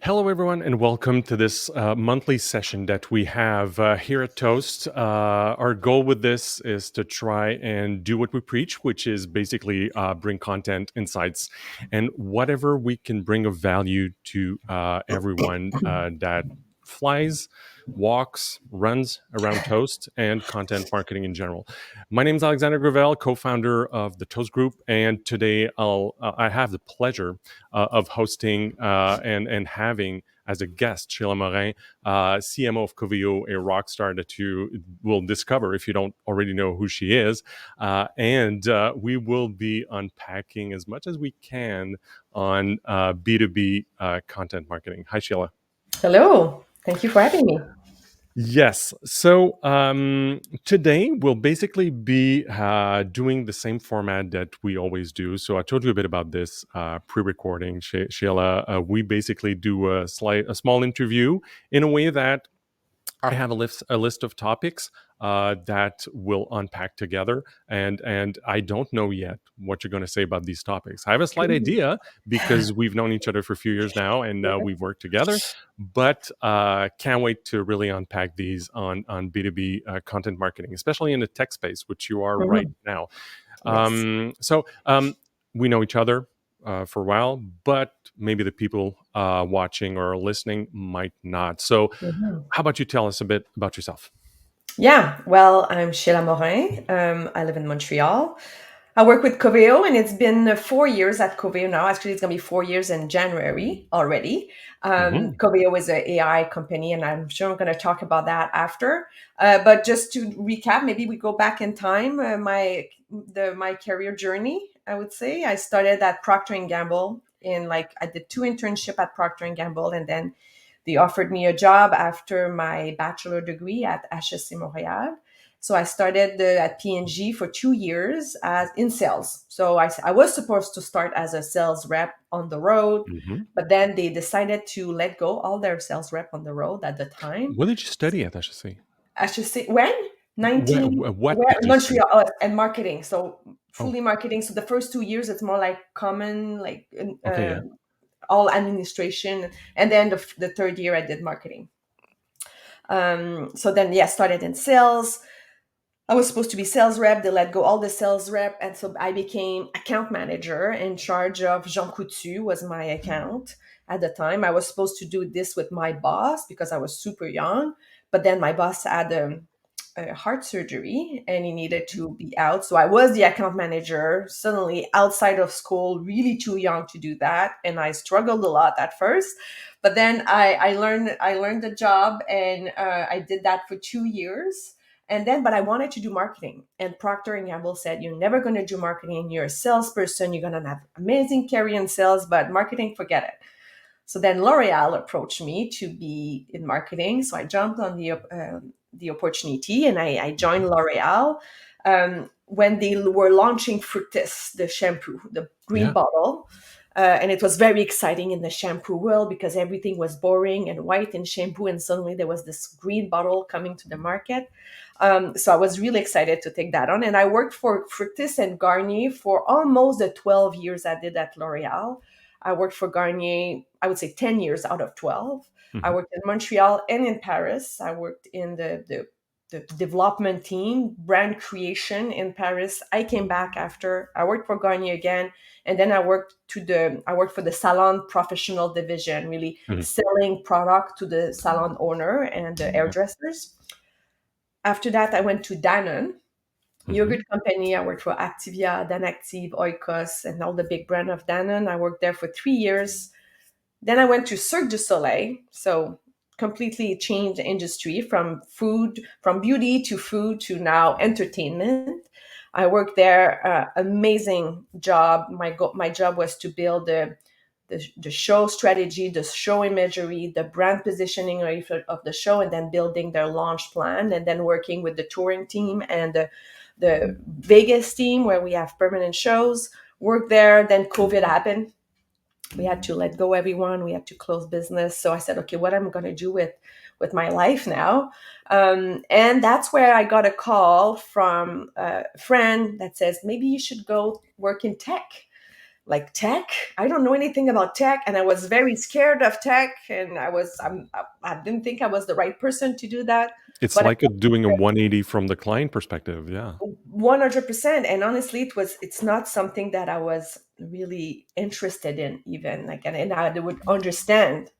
Hello, everyone, and welcome to this monthly session that we have here at Toast. Our goal with this is to try and do what we preach, which is basically bring content, insights, and whatever we can bring of value to everyone that flies, walks, runs around Toast and content marketing in general. My name is Alexandre Gravel, co-founder of the Toast Group, and today I have the pleasure of hosting and having as a guest Sheila Morin, CMO of Coveo, a rock star that you will discover if you don't already know who she is. And we will be unpacking as much as we can on B2B content marketing. Hi, Sheila. Hello. Thank you for having me. Yes. So today we'll basically be doing the same format that we always do. So I told you a bit about this pre-recording, Sheila. We basically do a small interview in a way that I have a list of topics that we'll unpack together, and I don't know yet what you're going to say about these topics. I have a slight idea because we've known each other for a few years now, and we've worked together. But can't wait to really unpack these on B2B content marketing, especially in the tech space, which you are right Mhm. now. Yes. We know each other for a while, but maybe the people watching or listening might not. So, Mhm. how about you tell us a bit about yourself? Yeah. Well, I'm Sheila Morin. I live in Montreal. I work with Coveo, and it's been 4 years at Coveo now. Actually, it's going to be 4 years in January already. Hmm. Coveo is an AI company, and I'm sure I'm going to talk about that after. But just to recap, maybe we go back in time. My career journey, I would say, I started at Procter and Gamble. I did 2 internships at Procter and Gamble, and then they offered me a job after my bachelor degree at HEC Montréal. So I started at P&G for 2 years as in sales. So I was supposed to start as a sales rep on the road, Hmm. but then they decided to let go all their sales rep on the road at the time. What did you study at HSC? I should say when What, 19 what where did you study? Montreal and marketing. So Oh, fully marketing. So the first 2 years it's more like common okay, yeah. all administration, and then the third year I did marketing. So then, yeah, started in sales. I was supposed to be sales rep. They let go all the sales rep, and so I became account manager in charge of Jean Coutu was my account at the time. I was supposed to do this with my boss because I was super young, but then my boss had a heart surgery and he needed to be out. So I was the account manager, suddenly outside of school, really too young to do that, and I struggled a lot at first. But then I learned the job, and I did that for 2 years. And then, but I wanted to do marketing. And Procter and Gamble said, "You're never going to do marketing. You're a salesperson. You're going to have amazing career in sales, but marketing, forget it." So then L'Oreal approached me to be in marketing. So I jumped on the opportunity, and I joined L'Oreal when they were launching Fructis, the shampoo, the green Yeah. bottle. And it was very exciting in the shampoo world because everything was boring and white in shampoo, and suddenly there was this green bottle coming to the market. So I was really excited to take that on. And I worked for Fructis and Garnier for almost the 12 years I did at L'Oreal. I worked for Garnier, I would say 10 years out of 12. I Hmm. worked in Montreal and in Paris. I worked in the development team, brand creation in Paris. I came back after I worked for Garnier again, and then I worked for the salon professional division, really Hmm. selling product to the salon owner and the hairdressers. After that, I went to Danone, Hmm. yogurt company. I worked for Activia, Danactive, Oikos, and all the big brand of Danone. I worked there for 3 years. Then I went to Cirque du Soleil, so completely changed the industry from food, from beauty to food to now entertainment. I worked there, amazing job. My job was to build the show strategy, the show imagery, the brand positioning of the show, and then building their launch plan, and then working with the touring team and the Vegas team where we have permanent shows. Worked there, then COVID happened. We had to let go everyone. We had to close business. So I said, okay, what am I going to do with my life now? And that's where I got a call from a friend that says maybe you should go work in tech. like tech. I don't know anything about tech, and I was very scared of tech, and I didn't think I was the right person to do that. It's But like doing a 180 from the client perspective. Yeah. 100%. And honestly, it's not something that I was really interested in, even like, and I would understand.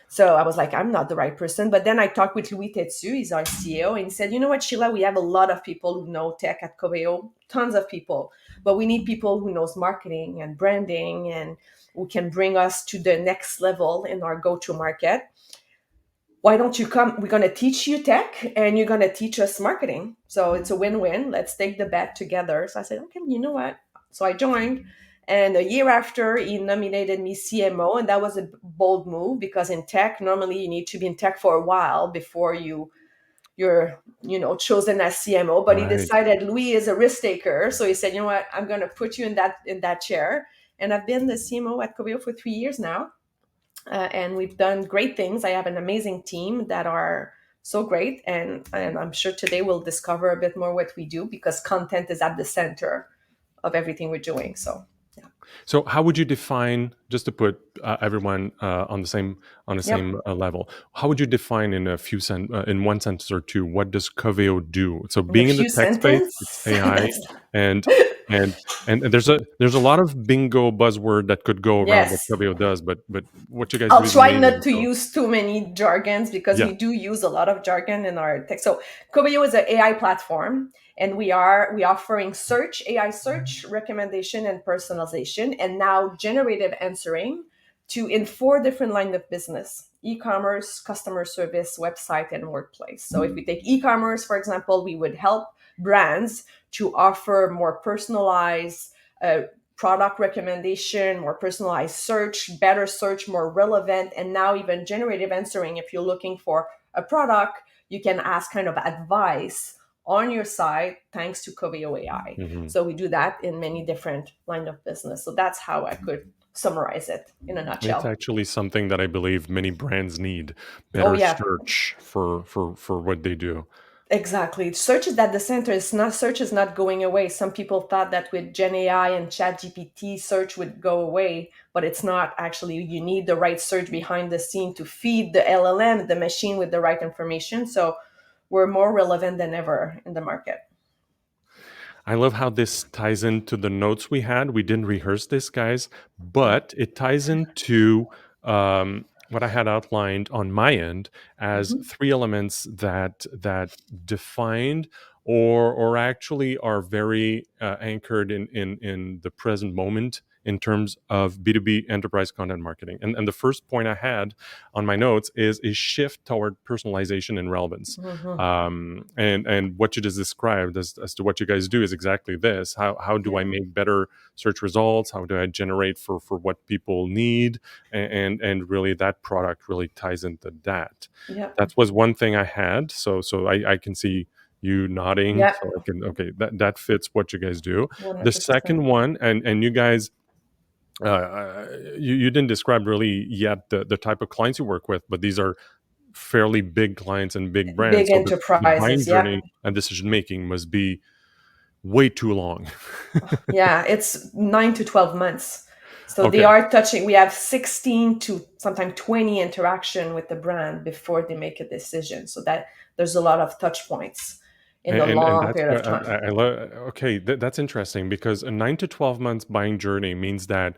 So I was like, I'm not the right person. But then I talked with Louis Tetsu, he's our CEO, and he said, you know what, Sheila, we have a lot of people who know tech at Coveo, tons of people, but we need people who knows marketing and branding and who can bring us to the next level in our go-to market. Why don't you come? We're going to teach you tech and you're going to teach us marketing. So it's a win-win. Let's take the bet together. So I said, okay, you know what? So I joined. And a year after, he nominated me CMO. And that was a bold move because in tech, normally you need to be in tech for a while before you're chosen as CMO. But he Right. decided Louis is a risk taker. So he said, you know what? I'm going to put you in that chair. And I've been the CMO at Coveo for 3 years now. And we've done great things. I have an amazing team that are so great, and I'm sure today we'll discover a bit more what we do because content is at the center of everything we're doing. So yeah. So, how would you define, just to put everyone on the Yep. same level? How would you define in a in one sentence or two, what does Coveo do? So, In a being in the few tech space, it's sentences. AI, and and and there's a lot of bingo buzzword that could go around what Yes. Coveo does, but what you guys do I'll is try not amazing. to So, use too many jargons because yeah. we do use a lot of jargon in our text. So Coveo is an AI platform, and we offering search, AI search, recommendation, and personalization, and now generative answering to in 4 different lines of business: e-commerce, customer service, website, and workplace. So if we take e-commerce, for example, we would help brands to offer more personalized product recommendation, more personalized search, more relevant, and now even generative answering. If you're looking for a product, you can ask kind of advice on your site thanks to Coveo AI. Hmm. So we do that in many different line of business. So that's how I could summarize it in a It's nutshell. actually something that I believe many brands need, Oh better yeah, search for what they do. exactly. Search is at the center. It's not Search is not going away. Some people thought that with Gen AI and Chat GPT, search would go away, but it's not actually. You need the right search behind the scene to feed the LLM, the machine with the right information. So we're more relevant than ever in the market. I love how this ties into the notes we had. We didn't rehearse this, guys, but it ties into what I had outlined on my end as Mhm. 3 elements that defined or actually are very anchored in the present moment in terms of B2B enterprise content marketing. And the first point I had on my notes is a shift toward personalization and relevance. Mhm. And what you just described as to what you guys do is exactly this. How do Yeah. I make better search results? How do I generate for what people need? And really that product really ties into that. Yeah. That was one thing I had. So I can see you nodding. Yeah. So I can, okay, that fits what you guys do. The 100%. second one, and you guys you didn't describe really yet the type of clients you work with, but these are fairly big clients and big brands. Big So the buying enterprises. Yeah. journey and decision making must be way too long. Yeah, it's 9 to 12 months. So they Okay. are touching. We have 16 to sometimes 20 interaction with the brand before they make a decision. So that there's a lot of touch points in a And long that's period of what time. I love. Okay, that's interesting because a 9 to 12 months buying journey means that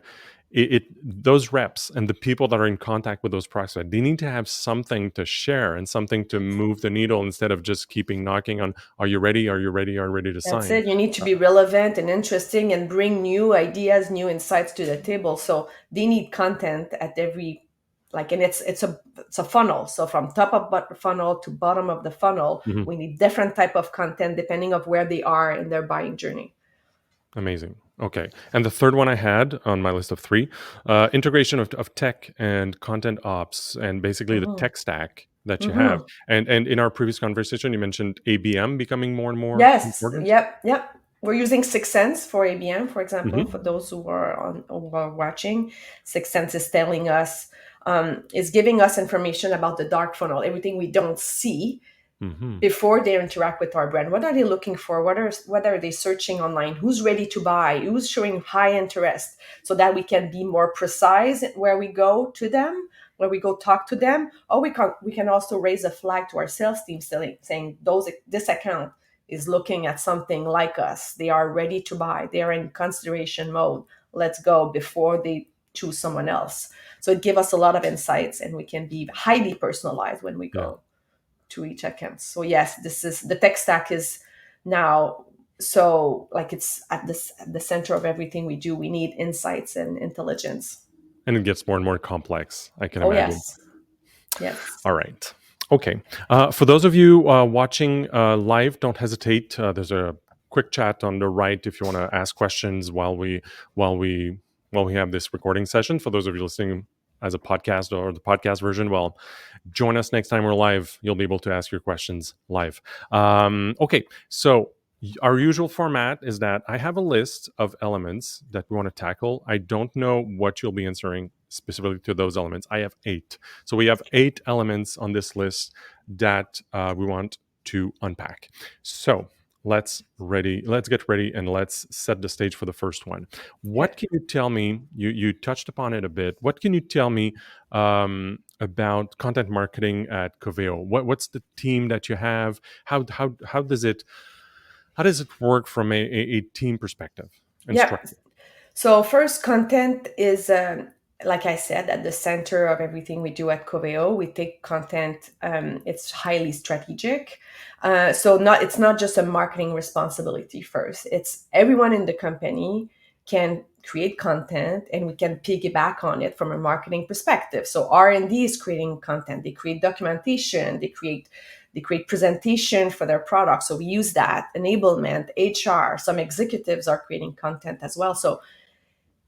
it those reps and the people that are in contact with those prospects, they need to have something to share and something to move the needle instead of just keeping knocking on, are you ready? Are you ready? Are you ready to That's sign? it. You need to be relevant and interesting and bring new ideas, new insights to the table. So they need content at every and it's a funnel. So from top of funnel to bottom of the funnel, Mhm. we need different type of content depending of where they are in their buying journey. Amazing. Okay. And the third one I had on my list of three, integration of tech and content ops and basically the Hmm. tech stack that you have. Hmm. And in our previous conversation, you mentioned ABM becoming more and more Yes. important. Yep. Yep. We're using Sixth Sense for ABM, for example. For Hmm. those who are watching, Sixth Sense is telling us, is giving us information about the dark funnel, everything we don't see, Mm-hmm. before they interact with our brand. What are they looking for? What are they searching online? Who's ready to buy? Who's showing high interest? So that we can be more precise where we go to them, where we go talk to them. Or we can also raise a flag to our sales team saying this account is looking at something like us. They are ready to buy. They are in consideration mode. Let's go before they choose someone else. So it gives us a lot of insights, and we can be highly personalized when we Yeah. go to each account. So yes, this is the tech stack is now so like it's at the center of everything we do. We need insights and intelligence. And it gets more and more complex, I can Oh imagine. yes, yes, All right. Okay. For those of you watching live, don't hesitate. There's a quick chat on the right if you want to ask questions while we while we have this recording session. For those of you listening as a podcast or the podcast version, well, join us next time we're live. You'll be able to ask your questions live. Okay. So our usual format is that I have a list of elements that we want to tackle. I don't know what you'll be answering specifically to those elements. I have 8. So we have 8 elements on this list that we want to unpack. So let's get ready and let's set the stage for the first one. okay. What can you tell me? You touched upon it a bit. What can you tell me about content marketing at Coveo? What's the team that you have? How does it work from a team perspective and Yeah. structure? So first, content is like I said at the center of everything we do at Coveo. We take content; it's highly strategic. So not it's not just a marketing responsibility first. It's everyone in the company can create content, and we can piggyback on it from a marketing perspective. So R&D is creating content. They create documentation. They create presentation for their products. So we use that enablement, HR. Some executives are creating content as well. So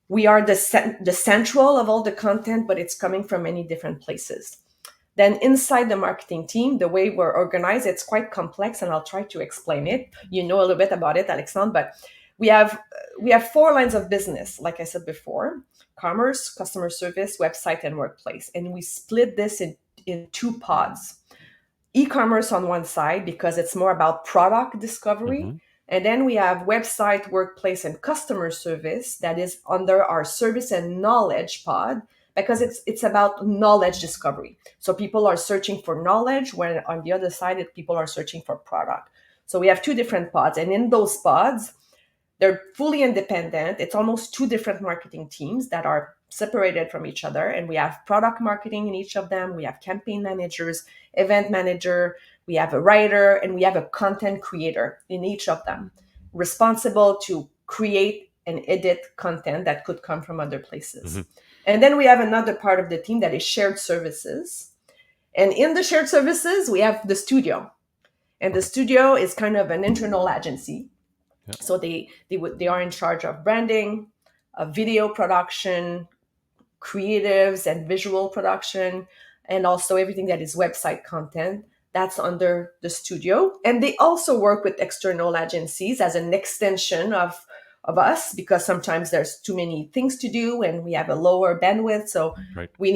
we are the central of all the content, but it's coming from many different places. Then inside the marketing team, the way we're organized, it's quite complex, and I'll try to explain it. You know a little bit about it, Alexandre, but we have 4 lines of business, like I said before: commerce, customer service, website, and workplace. And we split this in 2 pods: e-commerce on one side because it's more about product discovery, Mm-hmm. and then we have website, workplace, and customer service that is under our service and knowledge pod because it's about knowledge discovery. So people are searching for knowledge, when on the other side people are searching for product. So we have 2 different pods, and in those pods they're fully independent. It's almost 2 different marketing teams that are separated from each other. And we have product marketing in each of them. We have campaign managers, event manager, we have a writer, and we have a content creator in each of them, responsible to create and edit content that could come from other Mm-hmm. places. And then we have another part of the team that is shared services. And in the shared services, we have the studio. And the Okay. studio is kind of an internal agency, Yeah. so they are in charge of branding, of video production, creatives and visual production, and also everything that is website content. That's under the studio. And they also work with external agencies as an extension of us, because sometimes there's too many things to do and we have a lower bandwidth. So Right. we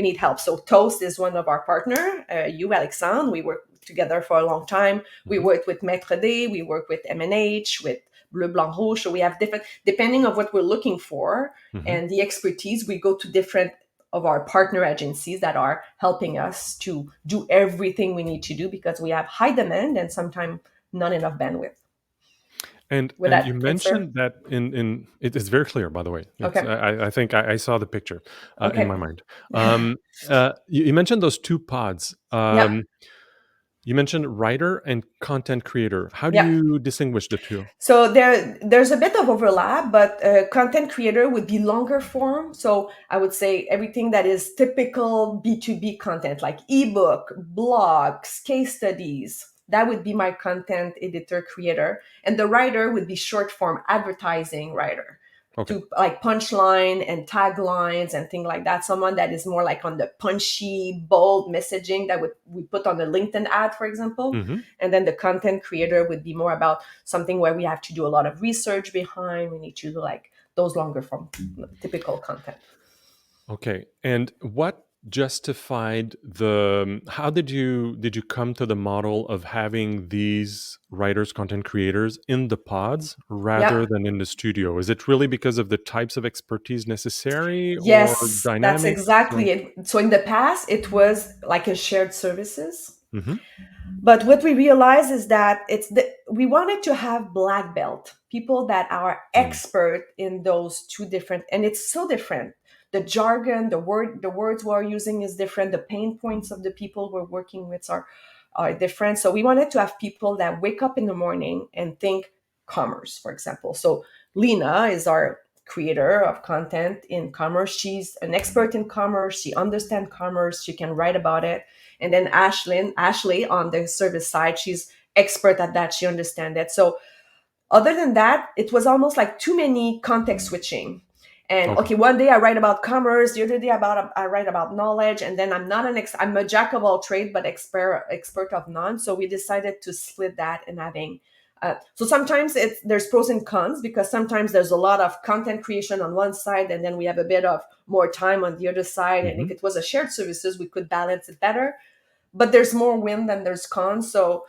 need help. So Toast is one of our partner. You, Alexandre, we work together for a long time. We Mm-hmm. work with Maître D, we work with M&H, with Bleu Blanc Rouge. So we have different, depending of what we're looking for Mm-hmm. and the expertise, we go to different of our partner agencies that are helping us to do everything we need to do, because we have high demand and sometimes not enough bandwidth. Would And you that answer? mentioned that in it is very clear, by the way. It's Okay. I think I saw the picture in my Okay. mind. You mentioned those 2 pods. Yeah. You mentioned writer and content creator. How do Yeah. you distinguish the 2? So there's a bit of overlap, but content creator would be longer form. So I would say everything that is typical B2B content, like ebook, blogs, case studies. That would be my content editor creator. And the writer would be short form advertising writer, Okay. to like punchline and taglines and things like that. Someone that is more like on the punchy, bold messaging that would we put on the LinkedIn ad, for example. Mm-hmm. And then the content creator would be more about something where we have to do a lot of research behind. We need to do like those longer form typical content. Okay. And what justified the how did you come to the model of having these writers, content creators in the pods rather Yeah. than in the studio? Is it really because of the types of expertise necessary or Yes, that's dynamics? exactly it. So in the past, it was like a shared services. Mm-hmm. But what we realized is that we wanted to have black belt people that are Mm. expert in those two different, and it's so different. The jargon, the words we're using is different. The pain points of the people we're working with are different. So we wanted to have people that wake up in the morning and think commerce, for example. So Lena is our creator of content in commerce. She's an expert in commerce. She understands commerce. She can write about it. And then Ashley on the service side, she's expert at that. She understands it. So other than that, it was almost like too many context switching. And Okay. okay, one day I write about commerce, the other day I write about knowledge, and then I'm a jack of all trade, but expert of none. So we decided to split that and having. So sometimes there's pros and cons because sometimes there's a lot of content creation on one side, and then we have a bit of more time on the other side. And Mm-hmm. if it was a shared services, we could balance it better, but there's more win than there's cons. So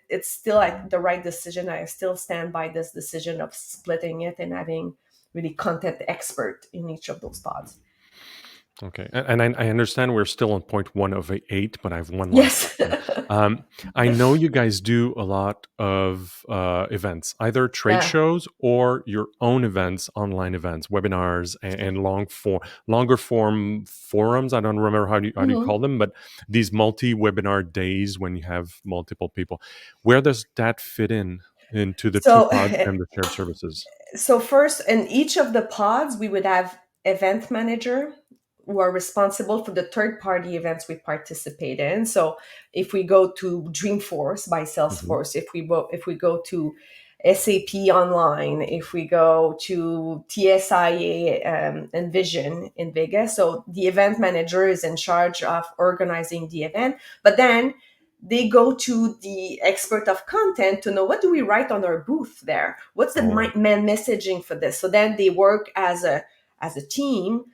it's still like the right decision. I still stand by this decision of splitting it and having really content expert in each of those pods. Okay, and I understand we're still on point one of eight, but I have one last Yes. question. Um, I know you guys do a lot of events, either trade Yeah. shows or your own events, online events, webinars, and longer form forums. I don't remember how do you call Mhm. them, but these multi-webinar days when you have multiple people. Where does that fit into the two So pods and the shared services? so first, in each of the pods, we would have event manager who are responsible for the third party events we participate in. So if we go to Dreamforce by Hmm. Salesforce, if we go to SAP Online, if we go to TSIA and Vision in Vegas, so the event manager is in charge of organizing the event. But then they go to the expert of content to know what do we write on our booth there, what's the Oh, wow. main messaging for this. So then they work as a team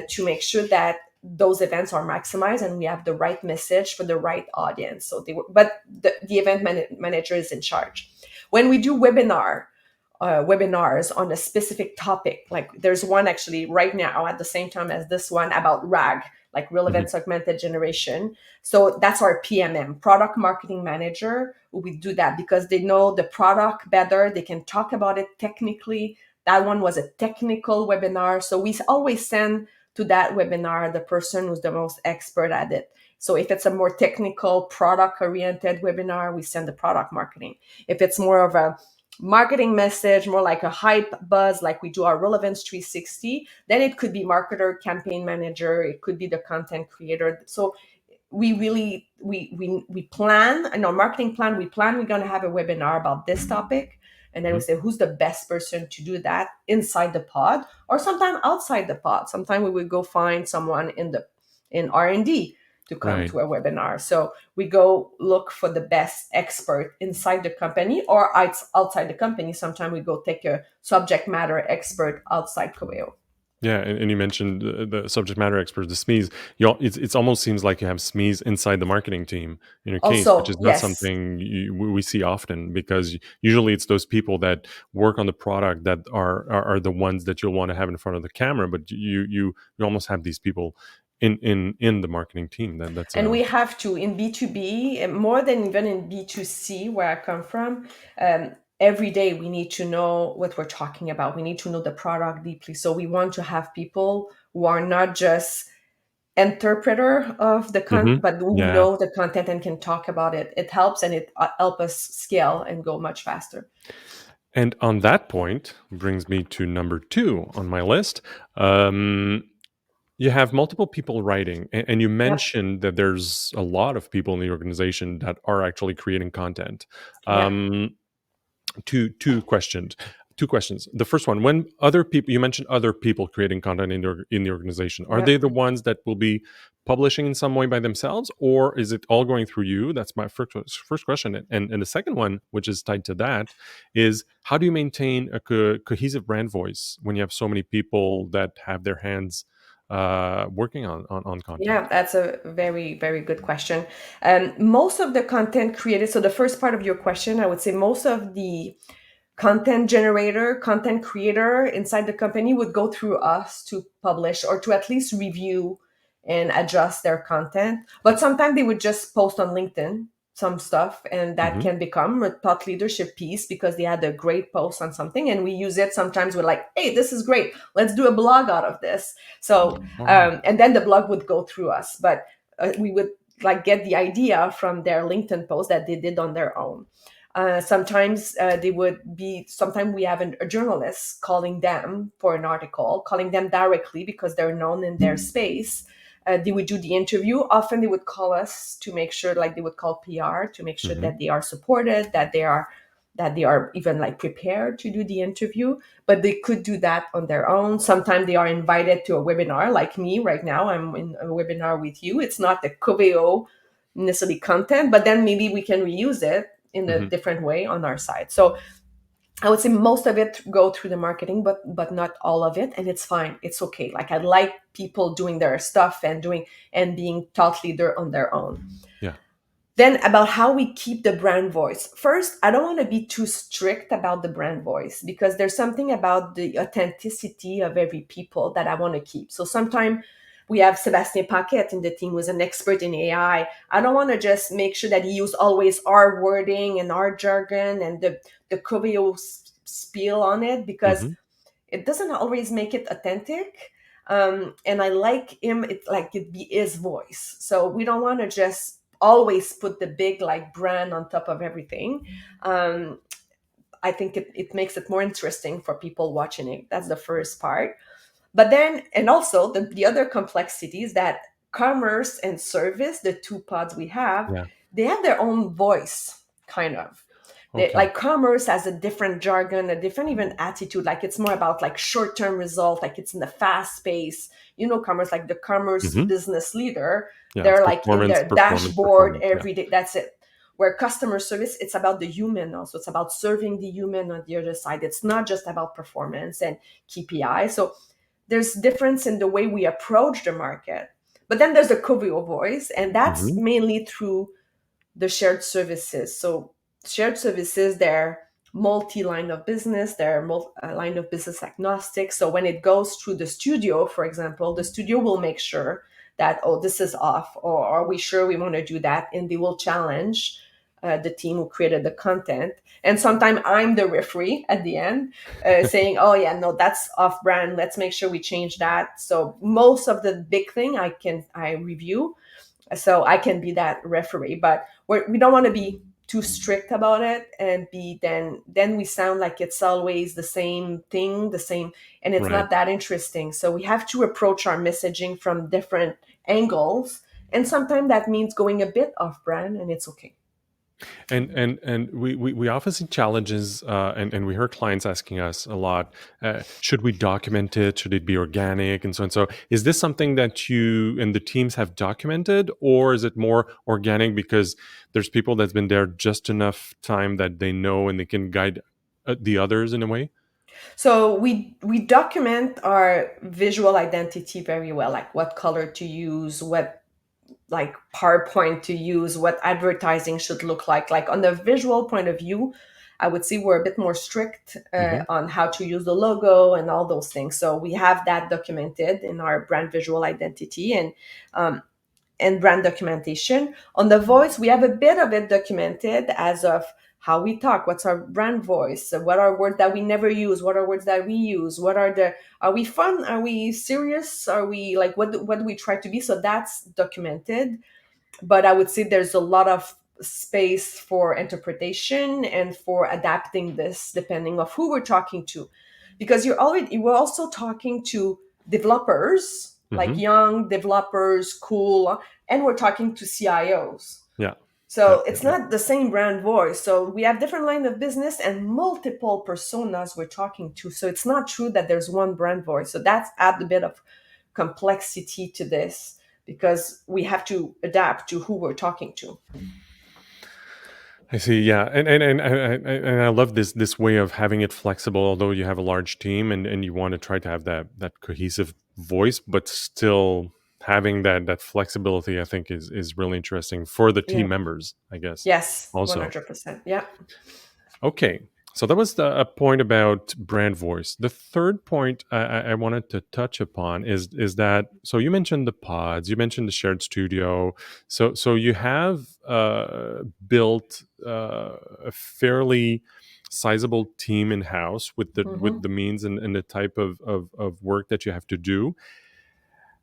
to make sure that those events are maximized and we have the right message for the right audience. So but the event manager is in charge. When we do webinars on a specific topic. Like there's one actually right now at the same time as this one about RAG, like Mhm. relevant augmented generation. So that's our PMM, product marketing manager. We do that because they know the product better. They can talk about it technically. That one was a technical webinar. So we always send to that webinar the person who's the most expert at it. So if it's a more technical product oriented webinar, we send the product marketing. If it's more of a marketing message, more like a hype buzz, like we do our relevance 360, then it could be marketer, campaign manager, it could be the content creator. So we really we plan in our marketing plan, we plan we're going to have a webinar about this topic, and then we Mhm. say who's the best person to do that inside the pod or sometimes outside the pod. Sometimes we would go find someone in R&D to come Right. to a webinar. So we go look for the best expert inside the company or outside the company. Sometimes we go take a subject matter expert outside Coveo. Yeah, and you mentioned the subject matter experts, the SMEs. It's almost seems like you have SMEs inside the marketing team in your case, which Also, is not yes. something we see often because usually it's those people that work on the product that are the ones that you'll want to have in front of the camera. But you almost have these people in the marketing team. That's And a we have to in B2B, more than even in B2C, where I come from. Every day we need to know what we're talking about. We need to know the product deeply. So we want to have people who are not just interpreter of the content, Mhm. but who Yeah. know the content and can talk about it. It helps and it helps us scale and go much faster. And on that point brings me to number two on my list. Um, You have multiple people writing, and you Yep. mentioned that there's a lot of people in the organization that are actually creating content. Yeah. Um, two questions. Two questions. The first one: when other people, you mentioned other people creating content in the organization, are they Yep. the ones that will be publishing in some way by themselves, or is it all going through you? That's my first question. And the second one, which is tied to that, is how do you maintain a cohesive brand voice when you have so many people that have their hands working on content? Yeah, that's a very, very good question. Most of the content created, so the first part of your question, I would say most of the content generator, content creator inside the company would go through us to publish or to at least review and adjust their content. But sometimes they would just post on LinkedIn some stuff, and that Hmm. can become a thought leadership piece because they had a great post on something, and we use it. Sometimes we're like, hey, this is great, let's do a blog out of this. So All right. and then the blog would go through us, but we would like get the idea from their LinkedIn post that they did on their own. Sometimes they would be, sometimes we have a journalist calling them for an article, calling them directly because they're known in their space. They would do the interview. Often they would call us to make sure, like they would call PR to make sure Hmm. that they are supported, that they are even like prepared to do the interview, but they could do that on their own. Sometimes they are invited to a webinar, like me right now. I'm in a webinar with you. It's not the Coveo necessarily content, but then maybe we can reuse it in a Hmm. different way on our side. So I would say most of it go through the marketing, but not all of it, and it's fine. It's okay. Like I like people doing their stuff and doing and being thought leader on their own. Yeah. Then about how we keep the brand voice. First, I don't want to be too strict about the brand voice because there's something about the authenticity of every people that I want to keep. So sometimes we have Sebastien Paquette in the team who's an expert in AI. I don't want to just make sure that he use always our wording and our jargon and the Coveo spiel on it because Hmm. it doesn't always make it authentic. And I like him, it like it be his voice. So we don't want to just always put the big like brand on top of everything. Um, I think it makes it more interesting for people watching it. That's the first part. But then, and also the other complexity is that commerce and service, the two pods we have, Yeah. they have their own voice, kind of. Okay. Like commerce has a different jargon, a different even attitude. Like it's more about like short-term result, like it's in the fast pace. Commerce, like the commerce Hmm. business leader, Yeah. It's they're like in performance, their performance, dashboard performance. Yeah. every day. That's it. Where customer service, it's about the human also. It's about serving the human on the other side. It's not just about performance and KPI. So there's difference in the way we approach the market. But then there's the Coveo voice, and that's Hmm. mainly through the shared services. So shared services, they're multi-line of business, they're line of business agnostic. So when it goes through the studio, for example, the studio will make sure that, oh, this is off, or are we sure we want to do that? And they will challenge the team who created the content. And sometimes I'm the referee at the end, saying, "Oh yeah, no, that's off brand. Let's make sure we change that." So most of the big thing I review, so I can be that referee. But we don't want to be too strict about it and be then we sound like it's always the same thing, the same, and it's Right. not that interesting. So we have to approach our messaging from different angles, and sometimes that means going a bit off brand, and it's okay. And we often see challenges, and we heard clients asking us a lot, should we document it, should it be organic, and so on. So is this something that you and the teams have documented, or is it more organic because there's people that's been there just enough time that they know and they can guide the others in a way? So we document our visual identity very well, like what color to use, what like PowerPoint to use, what advertising should look like. Like on the visual point of view, I would say we're a bit more strict Hmm. on how to use the logo and all those things. So we have that documented in our brand visual identity um, and brand documentation. On the voice, we have a bit of it documented as of how we talk, what's our brand voice, what are words that we never use, what are words that we use, are we fun, are we serious, are we like what do we try to be? So that's documented, but I would say there's a lot of space for interpretation and for adapting this depending of who we're talking to, because we're also talking to developers, like Hmm. young developers, cool, and we're talking to CIOs. Yeah. Yeah. So Yeah. it's Yeah. not the same brand voice. So we have different line of business and multiple personas we're talking to. So it's not true that there's one brand voice. So that's add a bit of complexity to this because we have to adapt to who we're talking to. I see. Yeah, and I love this way of having it flexible. Although you have a large team and you want to try to have that cohesive voice, but still having that flexibility, I think is really interesting for the Yeah. team members, I guess. Yes, Also, 100%. Yeah. okay. So that was a point about brand voice. The third point I wanted to touch upon is that, so you mentioned the pods, you mentioned the shared studio. So you have built a fairly sizable team in house with Hmm. the means and the type of work that you have to do.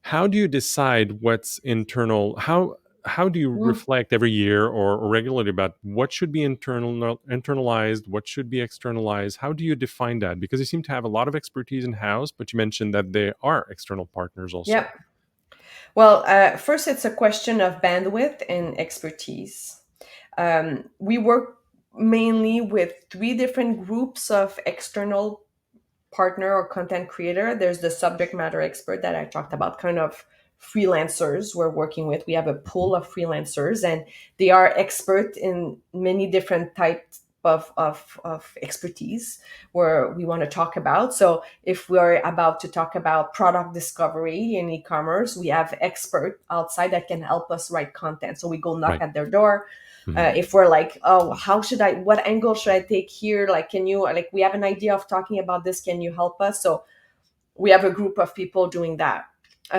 How do you decide what's internal? How do you Mm. reflect every year or regularly about what should be internalized, what should be externalized? How do you define that? Because you seem to have a lot of expertise in house, but you mentioned that there are external partners Yeah. also. Well, first, it's a question of bandwidth and expertise. We work mainly with three different groups of external partner or content creator. There's the subject matter expert that I talked about, kind of freelancers we're working with. We have a pool of freelancers, and they are expert in many different types of expertise where we want to talk about. So if we're about to talk about product discovery in e-commerce, we have expert outside that can help us write content. So we go knock Right. at their door. Mhm. If we're like, oh, what angle should I take here? Like, can you, like, we have an idea of talking about this. Can you help us? So we have a group of people doing that.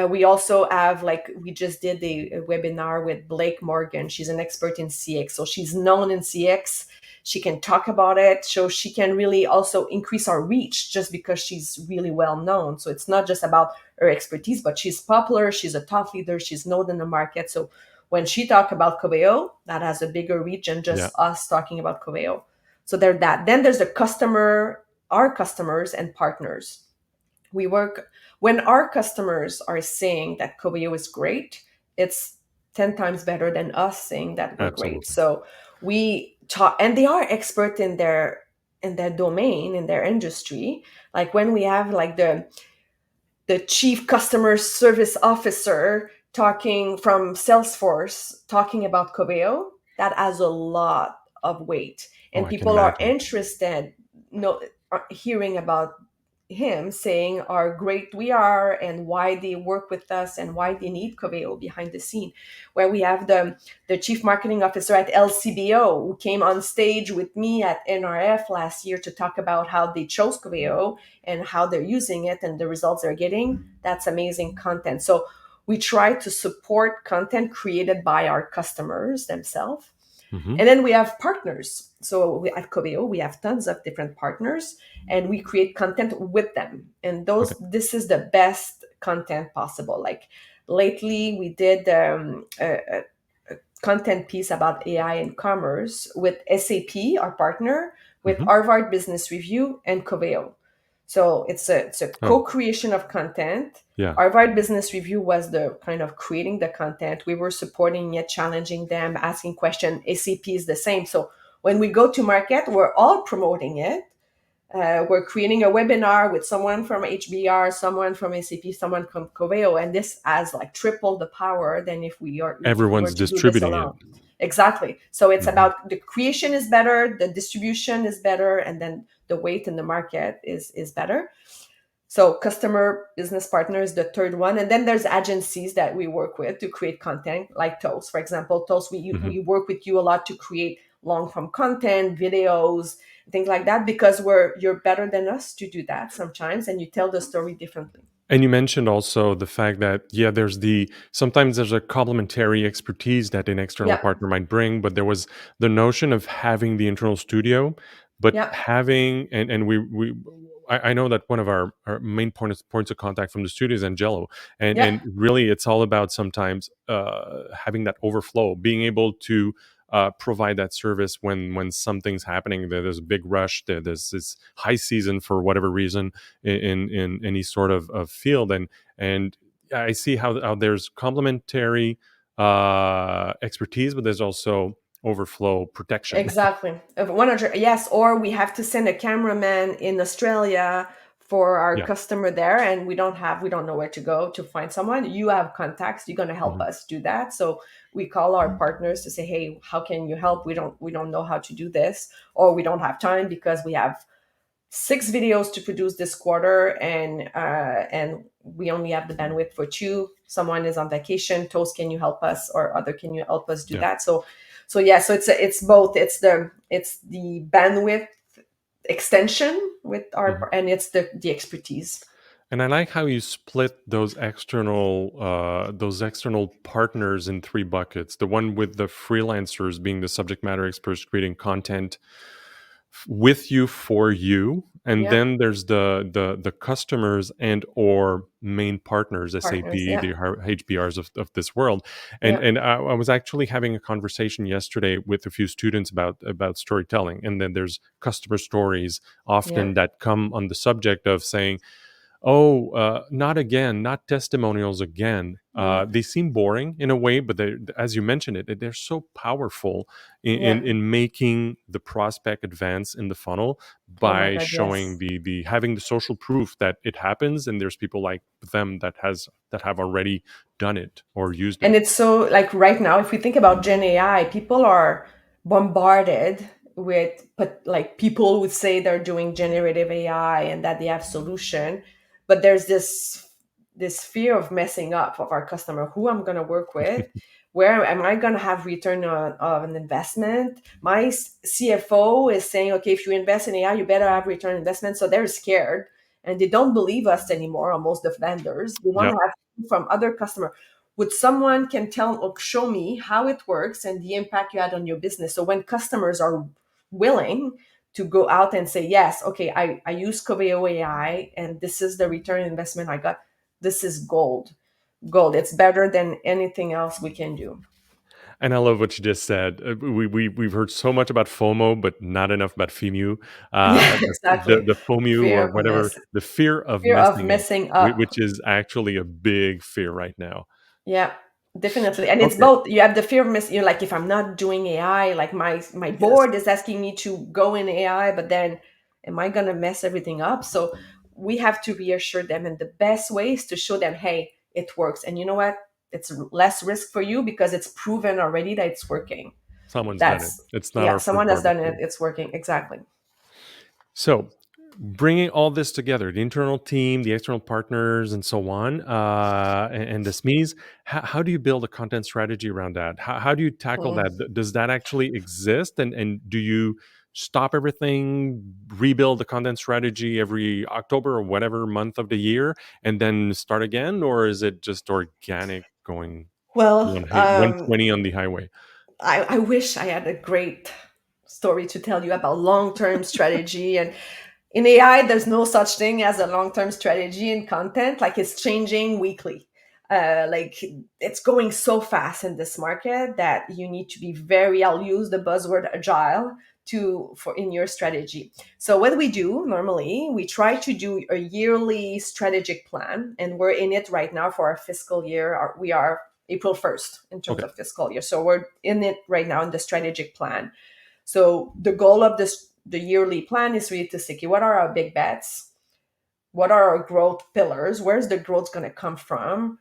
We also have, like, we just did a webinar with Blake Morgan. She's an expert in CX. So she's known in CX. She can talk about it. So she can really also increase our reach just because she's really well known. So it's not just about her expertise, but she's popular. She's a thought leader. She's known in the market. So when she talk about Coveo, that has a bigger reach than Yeah. just us talking about Coveo. So there's that. Then there's the customer, our customers and partners. We work when our customers are saying that Coveo is great, it's 10 times better than us saying that we're great. Absolutely. So we talk, and they are expert in their domain, in their industry. Like when we have like the chief customer service officer talking from Salesforce talking about Coveo, that has a lot of weight. Oh, And I can people are imagine. interested no, hearing about him saying how great we are and why they work with us and why they need Coveo behind the scene. Where we have the chief marketing officer at LCBO who came on stage with me at NRF last year to talk about how they chose Coveo and how they're using it and the results they're getting. That's amazing content. So we try to support content created by our customers themselves. Hmm. And then we have partners. So at Coveo, we have tons of different partners and we create content with them. And Okay. this is the best content possible. Like lately, we did a content piece about AI and commerce with SAP, our partner, with Hmm. Harvard Business Review and Coveo. So it's a Oh, co-creation of content. yeah. Harvard Business Review was the kind of creating the content. We were supporting it, challenging them, asking questions. ACP is the same. So when we go to market, we're all promoting it. We're creating a webinar with someone from HBR, someone from ACP, someone from Coveo, and this has like triple the power than if we were Everyone's to do this distributing it. alone. Exactly. So it's Hmm. about the creation is better, the distribution is better, and then the weight in the market is better. So customer business partners, the third one. And then there's agencies that we work with to create content, like Toast. For example, Toast, Hmm. we work with you a lot to create long form content, videos, things like that, because you're better than us to do that sometimes, and you tell the story differently. And you mentioned also the fact that, yeah, sometimes there's a complementary expertise that an external Yeah, partner might bring, but there was the notion of having the internal studio, but yeah, having, and I know that one of our main points of contact from the studio is Angelo, yeah. and really it's all about sometimes having that overflow, being able to provide that service when something's happening. There's a big rush. There's this high season for whatever reason in any sort of field, and I see how there's complementary expertise, but there's also overflow protection. Exactly. If 100, yes. Or we have to send a cameraman in Australia for our Yeah. customer there, and we don't know where to go to find someone. You have contacts. You're going to help Mhm. us do that. So we call our partners to say, hey, how can you help? We don't know how to do this, or we don't have time because we have 6 videos to produce this quarter, and we only have the bandwidth for two. Someone is on vacation. Toast, can you help us? Or other, can you help us do Yeah. that? So yeah, so it's both. It's the bandwidth extension with Mhm. our, and it's the expertise. And I like how you split those external partners in three buckets. The one with the freelancers being the subject matter experts creating content with you for you, and Yeah, then there's the customers and or main partners, SAP, partners. Yeah, the HBRs of this world. and yeah, and I was actually having a conversation yesterday with a few students about storytelling, and then there's customer stories yeah, often that come on the subject of saying, oh, not again, not testimonials again. yeah, They seem boring in a way, but they, as you mentioned it, they're so powerful in, yeah. in making the prospect advance in the funnel Oh my by God, showing yes. the having the social proof that it happens, and there's people like them that have already done it or used And it. it's so, like, right now, if we think about Gen AI, people are bombarded with, but like, people would say they're doing generative AI and that they have solution, but there's this fear of messing up of our customer, who I'm going to work with, where am I going to have return of an investment. My CFO is saying, okay, if you invest in AI, you better have return investment. So they're scared and they don't believe us anymore. Almost the vendors, they want Yeah. to have from other customers. Would someone can tell or show me how it works and the impact you had on your business? So when customers are willing to go out and say, yes, okay, I use Coveo AI and this is the return investment I got, this is gold. Gold. It's better than anything else we can do. And I love what you just said. We've heard so much about FOMO, but not enough about FEMU. Yeah, The exactly. the FOMU or Fear of whatever, the fear fear of messing up, messing up. which is actually a big fear right now. Yeah, definitely. And it's Okay. both. You have the fear of missing. You're like, if I'm not doing AI, like my Yes. board is asking me to go in AI, but then am I gonna mess everything up? So we have to reassure them, and the best way is to show them, hey, it works. And you know what? It's less risk for you because it's proven already that it's working. Someone's done it. That's It's not Yeah, our first someone has done it. barbecue. It's working. Exactly. So, bringing all this together, the internal team, the external partners, and so on, and the SMEs, how do you build a content strategy around that? How do you tackle Mm. that? Does that actually exist? And do you stop everything, rebuild the content strategy every October or whatever month of the year, and then start again? Or is it just organic going Well, 120 on the highway? I wish I had a great story to tell you about long-term strategy. And in AI, there's no such thing as a long-term strategy in content. Like, it's changing weekly. Like, it's going so fast in this market that you need to be very, I'll use the buzzword agile to for in your strategy. So what we do normally, we try to do a yearly strategic plan, and we're in it right now for our fiscal year. We are April 1st in terms Okay. of fiscal year. So we're in it right now in the strategic plan. So the goal of the yearly plan is really to see, okay, what are our big bets? What are our growth pillars? Where's the growth going to come from?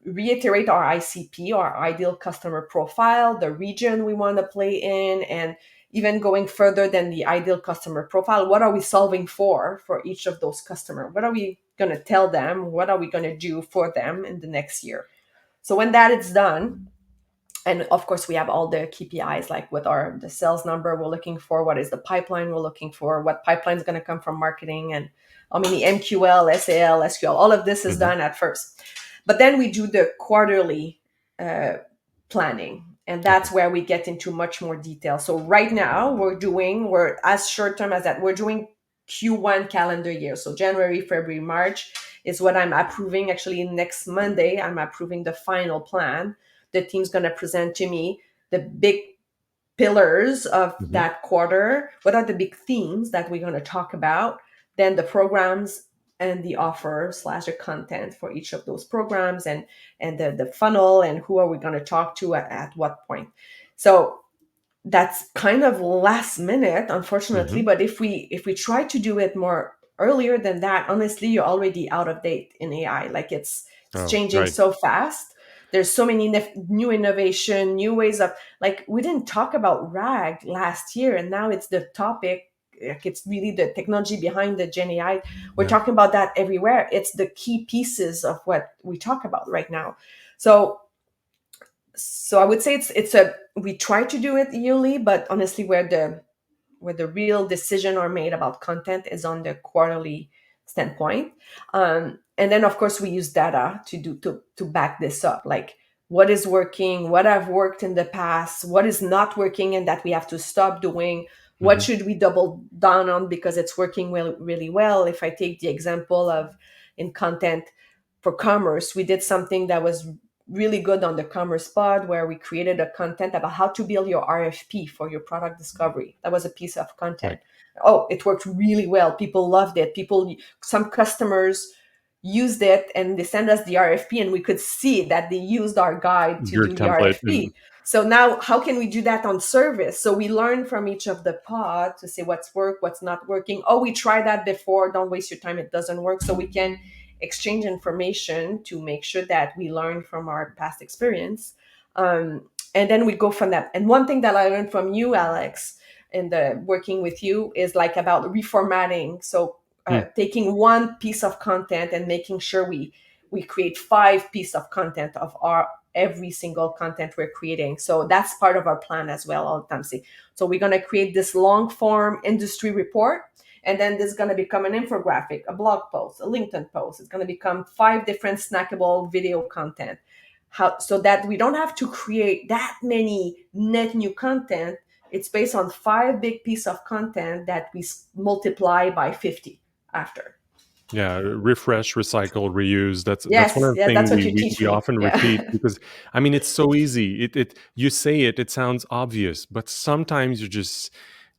Reiterate our ICP, our ideal customer profile, the region we want to play in, and even going further than the ideal customer profile, what are we solving for each of those customers? What are we going to tell them? What are we going to do for them in the next year? So when that is done, and of course we have all the KPIs, like what are the sales number we're looking for, what is the pipeline we're looking for, what pipeline is going to come from marketing, and how many MQL, SAL, SQL. All of this is Hmm. done at first, but then we do the quarterly uh, planning, and Okay. that's where we get into much more detail. So right now we're as short term as that. We're doing Q1 calendar year, so January, February, March is what I'm approving. Actually, next Monday I'm approving the final plan. The team's going to present to me the big pillars of Hmm. that quarter. What are the big themes that we're going to talk about? Then the programs and the offer slash the content for each of those programs, and the funnel, and who are we going to talk to at what point. So that's kind of last minute, unfortunately. Hmm. But if we try to do it more earlier than that, honestly, you're already out of date in AI. Like, it's Oh, changing right. so fast. There's so many new innovation, new ways of, like, we didn't talk about RAG last year, and now it's the topic like it's really the technology behind the Gen AI. We're Yeah. talking about that everywhere. It's the key pieces of what we talk about right now. So I would say it's a we try to do it yearly, but honestly, where the real decision are made about content is on the quarterly standpoint. And then of course we use data to back this up, like what is working, what have worked in the past, what is not working and that we have to stop doing, what Hmm. should we double down on because it's working really well. If I take the example of in content for commerce, we did something that was really good on the commerce pod where we created a content about how to build your RFP for your product discovery. That was a piece of Right. content. Oh, it worked really well. People loved it. Some customers used it and they sent us the RFP and we could see that they used our guide to Your do the template. RFP. So now how can we do that on service? So we learn from each of the pod to say what's worked, what's not working. Oh, we tried that before. Don't waste your time. It doesn't work. So we can exchange information to make sure that we learn from our past experience. And then we go from that. And one thing that I learned from you, Alex, in the working with you is like about reformatting. So Mm. taking one piece of content and making sure we create 5 pieces of content of our every single content we're creating. So that's part of our plan as well all the time. So we're going to create this long form industry report, and then this is going to become an infographic, a blog post, a LinkedIn post. It's going to become 5 different snackable video content. So that we don't have to create that many net new content. It's based on 5 big pieces of content that we multiply by 50 after. Yeah, refresh, recycle, reuse. That's one Yes, of the yeah, things that's what you we teach me. often repeat Yeah. because I mean it's so easy. It you say it sounds obvious, but sometimes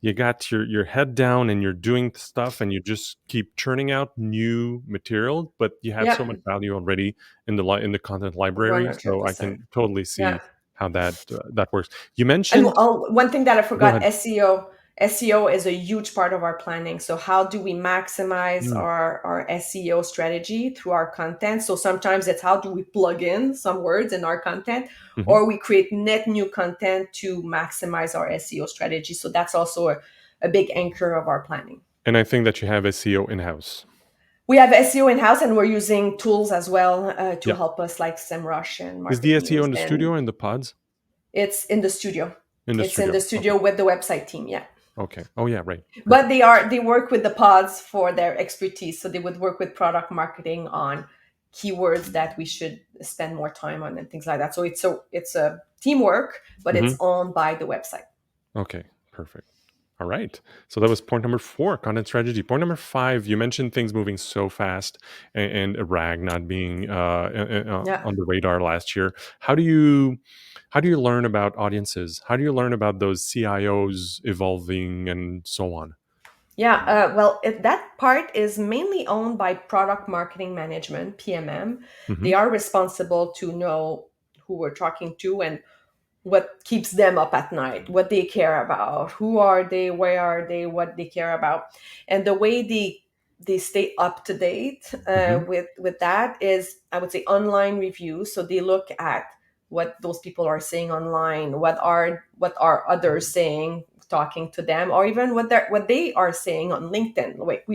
you got your head down and you're doing stuff and you just keep churning out new material, but you have so Yeah, much value already in in the content library. So I 100%. can totally Yeah. see how that works. You And mentioned. one thing that I Go forgot, ahead. SEO. SEO is a huge part of our planning. So how do we maximize Mm, our SEO strategy through our content? So sometimes it's how do we plug in some words in our content, mhm. or we create net new content to maximize our SEO strategy. So that's also a big anchor of our planning. And I think that you have SEO in house. We have SEO in house, and we're using tools as well to Yeah. help us, like SEMrush and Is the Market SEO News. in the studio And and the pods it's in the studio. in the It's in studio? the Okay. studio with the website team. Yeah. Okay. Oh yeah, right. But Perfect. they work with the pods for their expertise, so they would work with product marketing on keywords that we should spend more time on and things like that. So it's a teamwork, but Hmm. it's owned by the website. Okay. Perfect. All right. So that was point number 4, content strategy. Point number 5, you mentioned things moving so fast and RAG not being Yeah. on the radar last year. How do you learn about audiences? How do you learn about those CIOs evolving and so on? Yeah, well, that part is mainly owned by product marketing management, PMM. Hmm. They are responsible to know who we're talking to and what keeps them up at night, what they care about, who are they, where are they, what they care about, and the way they stay up to date Hmm. with that is, I would say, online reviews. So they look at what those people are saying online, what are others saying, talking to them, or even what they are saying on LinkedIn. Like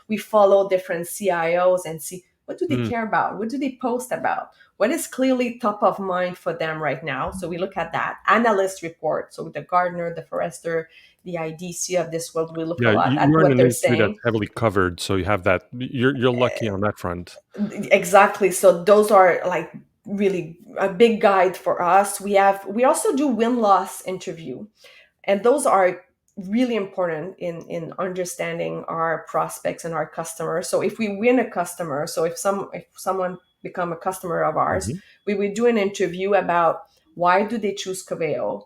we follow different CIOs and see what do they Mm. care about, what do they post about, what is clearly top of mind for them right now. So we look at that analyst report. So the Gardner, the Forrester, the IDC of this world, we look a Yeah, lot at you're in what an they're industry that's saying. heavily covered, so you have that. You're lucky on that front. Exactly. So those are like really a big guide for us. We also do win-loss interview, and those are really important in understanding our prospects and our customers. So if we win a customer, so if someone become a customer of ours, Hmm. we would do an interview about why do they choose Coveo,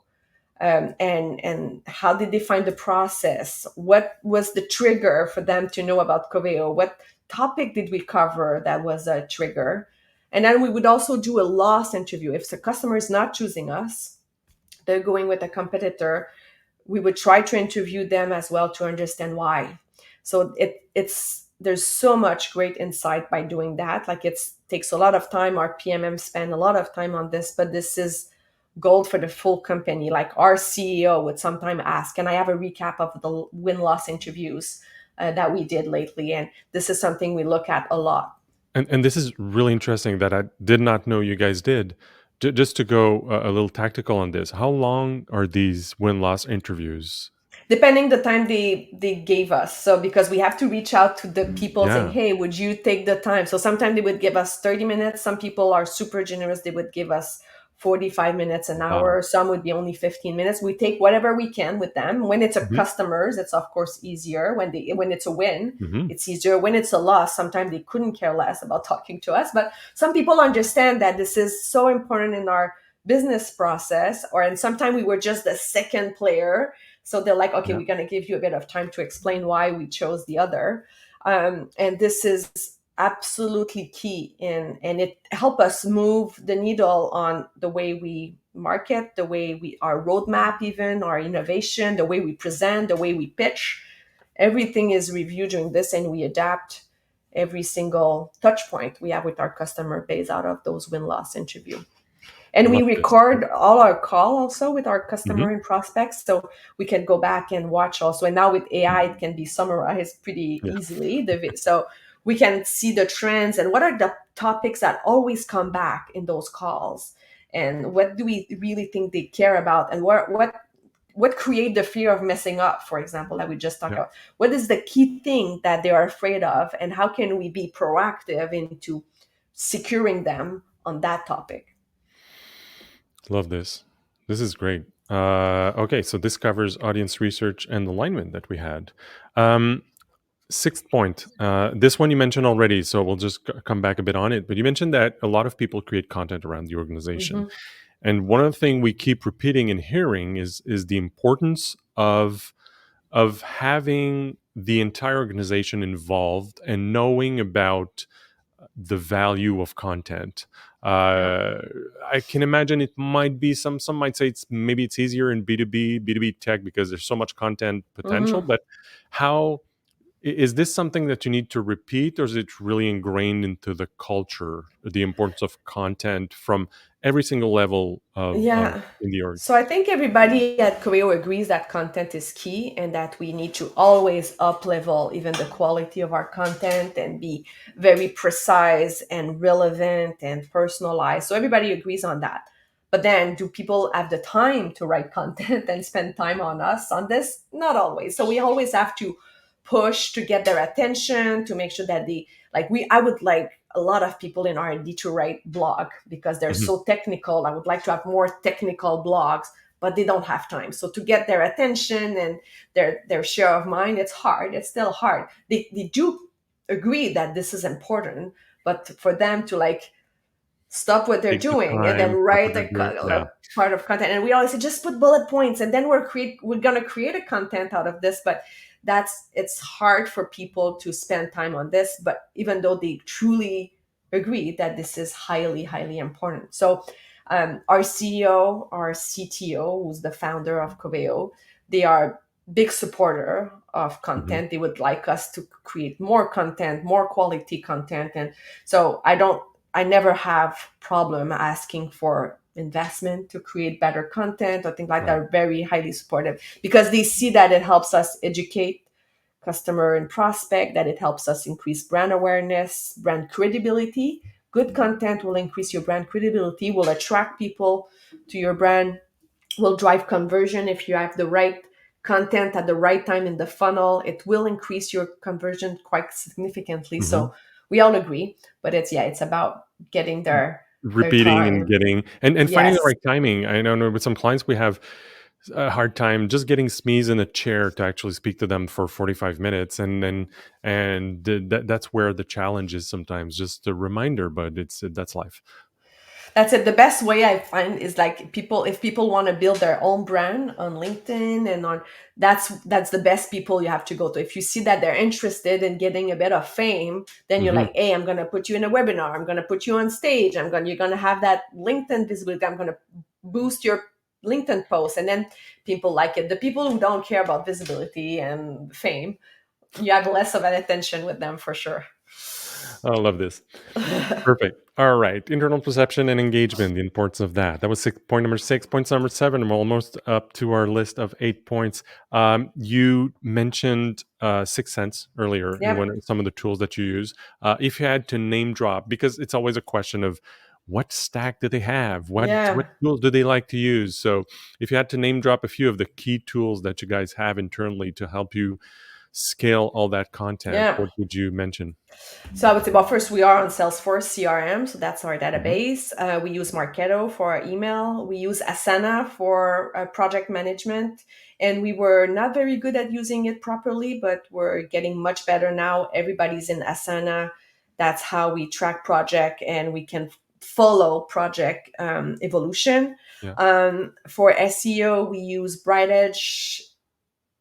and how did they find the process, what was the trigger for them to know about Coveo, what topic did we cover that was a trigger. And then we would also do a loss interview. If the customer is not choosing us, they're going with a competitor, we would try to interview them as well to understand why. So it's there's so much great insight by doing that. Like it takes a lot of time. Our PMM spend a lot of time on this, but this is gold for the full company. Like our CEO would sometimes ask, "Can I have a recap of the win-loss interviews that we did lately?" And this is something we look at a lot. And this is really interesting that I did not know you guys did. Just to go a little tactical on this, how long are these win-loss interviews? Depending the time they gave us, so because we have to reach out to the people saying, Yeah. "Hey, would you take the time?" So sometimes they would give us 30 minutes. Some people are super generous, they would give us 45 minutes, an Wow. hour. Some would be only 15 minutes. We take whatever we can with them. When it's a Hmm. customers, it's of course easier. When it's a win, Hmm. it's easier. When it's a loss, sometimes they couldn't care less about talking to us. But some people understand that this is so important in our business process, and sometimes we were just the second player, so they're like, "Okay, Yeah. we're going to give you a bit of time to explain why we chose the other." And this is absolutely key and it help us move the needle on the way we market, the way we our roadmap, even our innovation, the way we present, the way we pitch. Everything is reviewed during this, and we adapt every single touch point we have with our customer base out of those win-loss interview. And we Love this. record all our call also with our Hmm. customer and prospects, so we can go back and watch also. And now with AI, it can be summarized pretty Yeah. easily. So we can see the trends and what are the topics that always come back in those calls, and what do we really think they care about, and what create the fear of messing up, for example, that we just talked Yeah. about. What is the key thing that they are afraid of, and how can we be proactive into securing them on that topic? Love this. This is great. Okay, so this covers audience research and alignment that we had. Um, Sixth point. This one you mentioned already, so we'll just come back a bit on it. But you mentioned that a lot of people create content around the organization, Mm-hmm. and one of the things we keep repeating and hearing is the importance of having the entire organization involved and knowing about the value of content. Yeah. Uh, I can imagine it might be some might say it's easier in B2B tech because there's so much content potential. Mm-hmm. But how is this something that you need to repeat, or is it really ingrained into the culture, the importance of content from every single level of Yeah. in the org? So I think everybody at Coveo agrees that content is key and that we need to always up level even the quality of our content and be very precise and relevant and personalized. So everybody agrees on that. But then do people have the time to write content and spend time on us on this? Not always. So we always have to push to get their attention, to make sure that they like we I would like a lot of people in R&D to write blog because they're Mhm. so technical. I would like to have more technical blogs, but they don't have time. So to get their attention and their share of mind, it's hard. It's still hard. They do agree that this is important, but for them to like stop what they're Take the doing and then time for write whatever. a part of content, and we always say just put bullet points and then we're gonna create a content out of this. But it's hard for people to spend time on this, but even though they truly agree that this is highly important. So our CEO, our CTO, who's the founder of Coveo, they are big supporter of Mhm. content. They would like us to create more content, more quality content. And so I never have problem asking for investment to create better content or things like that. Right. Are very highly supportive because they see that it helps us educate customer and prospect, that it helps us increase brand awareness, brand credibility. Good content will increase your brand credibility, will attract people to your brand, will drive conversion. If you have the right content at the right time in the funnel, it will increase your conversion quite significantly. Mhm. So we all agree, but it's about getting their Repeating and time. getting and finding the Yes. right timing. I know with some clients we have a hard time just getting SMEs in a chair to actually speak to them for 45 minutes, and then that's where the challenge is sometimes. Just a reminder, but it's that's life. That's it. The best way I find is like if people want to build their own brand on LinkedIn and on that's the best people you have to go to. If you see that they're interested in getting a bit of fame, then you're Mhm. like, hey, I'm gonna put you in a webinar, I'm gonna put you on stage, you're gonna have that LinkedIn visibility, I'm gonna boost your LinkedIn post, and then people like it. The people who don't care about visibility and fame, you have less of an attention with them for sure. I love this. Perfect. All right. Internal perception and engagement, the importance of that. That was point number 6. Point number 7. I'm almost up to our list of 8 points. You mentioned Sixth Sense earlier and Yep. some of the tools that you use. If you had to name drop, because it's always a question of what stack do they have? What Yeah. tools do they like to use? So if you had to name drop a few of the key tools that you guys have internally to help you scale all that content, Yeah. what would you mention? So I would say, well, first we are on Salesforce CRM, so that's our Mhm. database. We use Marketo for our email. We use Asana for project management, and we were not very good at using it properly, but we're getting much better now. Everybody's in Asana. That's how we track project, and we can follow project evolution. Yeah. For SEO, we use Bright Edge,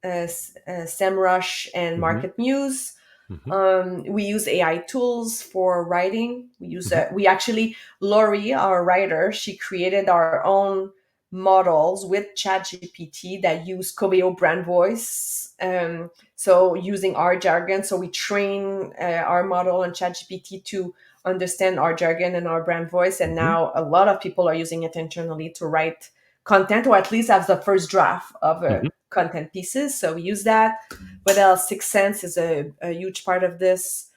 SEMrush, and Mhm. Market Muse. Mhm. We use AI tools for writing. Mhm. We actually, Lori, our writer, she created our own models with ChatGPT that use Coveo brand voice. So using our jargon, so we train our model on ChatGPT to understand our jargon and our brand voice. And Mhm. now a lot of people are using it internally to write content, or at least as the first draft of Mhm. content pieces. So we use that. What else? Sixth Sense is a huge part of this.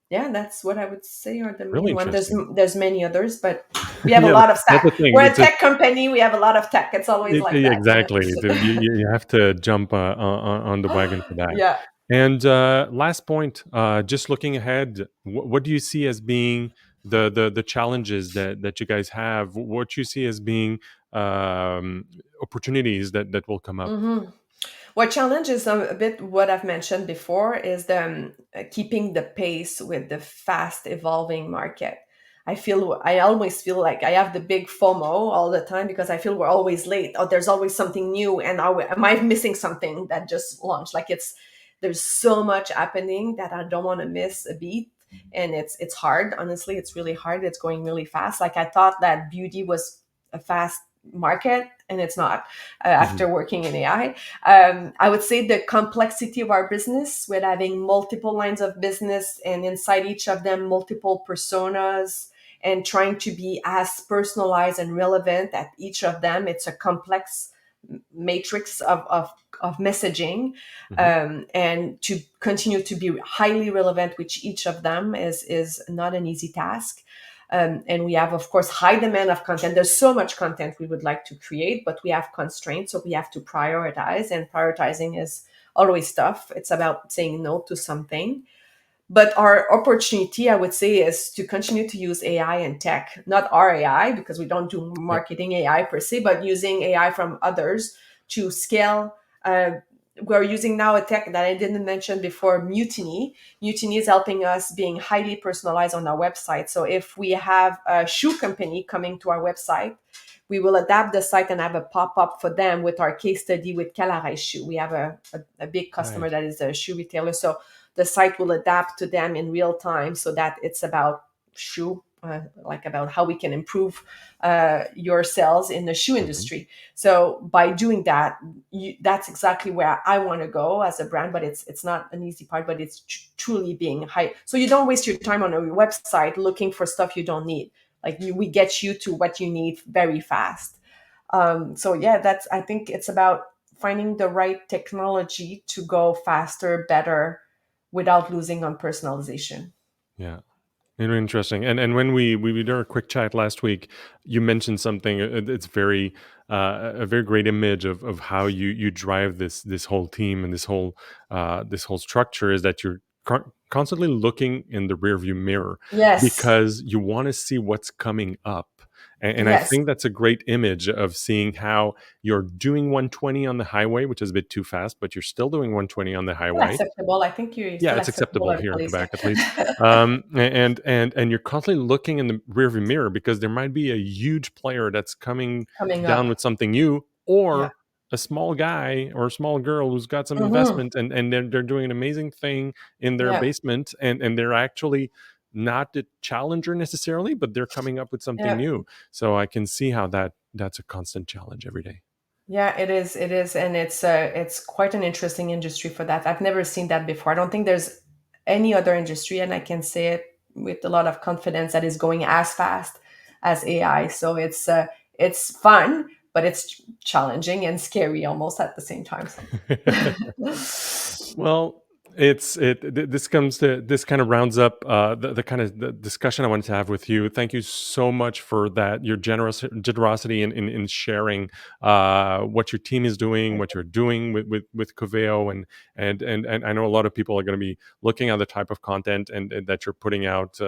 Yeah, that's what I would say are the Really main one. interesting. There's many others, but we have a Yeah, lot of that's stack. the thing. We're a It's tech company. We have a lot of tech. It's always like that. exactly. You have to jump on the wagon for that. Yeah. And last point, just looking ahead, what do you see as being the challenges that you guys have? What you see as being opportunities that will come up? hmm What challenge is a bit what I've mentioned before is the keeping the pace with the fast evolving market. I always feel like I have the big FOMO all the time because I feel we're always late. Oh, there's always something new, and am I missing something that just launched? Like there's so much happening that I don't want to miss a beat, and it's hard. Honestly, it's really hard. It's going really fast. Like I thought that beauty was a fast market, and it's not. Mhm. After working in AI, I would say the complexity of our business with having multiple lines of business and inside each of them multiple personas and trying to be as personalized and relevant at each of them. It's a complex matrix of messaging, Mhm. and to continue to be highly relevant with each of them is not an easy task. And we have, of course, high demand of content. There's so much content we would like to create, but we have constraints, so we have to prioritize. And prioritizing is always tough. It's about saying no to something. But our opportunity, I would say, is to continue to use AI and tech, not our AI, because we don't do Yeah. marketing AI per se, but using AI from others to scale. We're using now a tech that I didn't mention before, Mutiny. Mutiny is helping us being highly personalized on our website. So if we have a shoe company coming to our website, we will adapt the site and have a pop-up for them with our case study with Calaray Shoe. We have a big customer Right. that is a shoe retailer. So the site will adapt to them in real time so that it's about shoe, like about how we can improve your sales in the shoe Mhm. industry. So by doing that, that's exactly where I want to go as a brand. But it's not an easy part, but it's truly being high. So you don't waste your time on a website looking for stuff you don't need. Like we get you to what you need very fast. So yeah, that's I think it's about finding the right technology to go faster, better, without losing on personalization. Yeah. Interesting. And when we did our quick chat last week, you mentioned something. It's very a very great image of how you drive this whole team and this whole structure is that you're constantly looking in the rearview mirror Yes. because you want to see what's coming up. And I Yes. think that's a great image of seeing how you're doing 120 on the highway, which is a bit too fast, but you're still doing 120 on the Still highway. acceptable. I think you're Yeah, still it's acceptable acceptable on here in police. Quebec, at least. And you're constantly looking in the rearview mirror because there might be a huge player that's coming Coming down up. with something new, Yeah. or a small guy or a small girl who's got some hmm investment and they're doing an amazing thing in their Yeah. basement and they're actually not the challenger necessarily, but they're coming up with something Yeah. new. So I can see how that's a constant challenge every day. Yeah, it is. It is, and it's quite an interesting industry for that. I've never seen that before. I don't think there's any other industry, and I can say it with a lot of confidence that is going as fast as AI. So it's fun, but it's challenging and scary almost at the same time. So. Well, this comes to this kind of rounds up the kind of the discussion I wanted to have with you. Thank you so much for that, your generosity in sharing what your team is doing, what you're doing with Coveo, and I know a lot of people are going to be looking at the type of content and that you're putting out.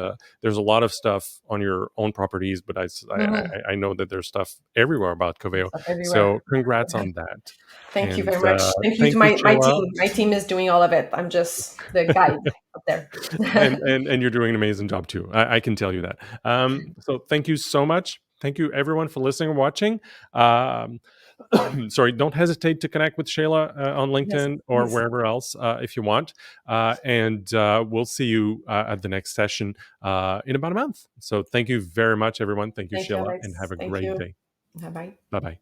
There's a lot of stuff on your own properties, but Mhm. I know that there's stuff everywhere about Coveo. Stuff everywhere. So congrats on that. Thank you And very much. Thank you to thank you, my Sheila. team. My team is doing all of it. I'm just the guide up there. And you're doing an amazing job too. I can tell you that. So thank you so much. Thank you everyone for listening and watching. Um, sorry, don't hesitate to connect with Sheila on Yes, LinkedIn or please. wherever else if you want. And we'll see you at the next session in about a month. So thank you very much, everyone. Thank you, Thank you, Sheila, and have Alex. a Thank great you. day. Bye bye. Bye bye.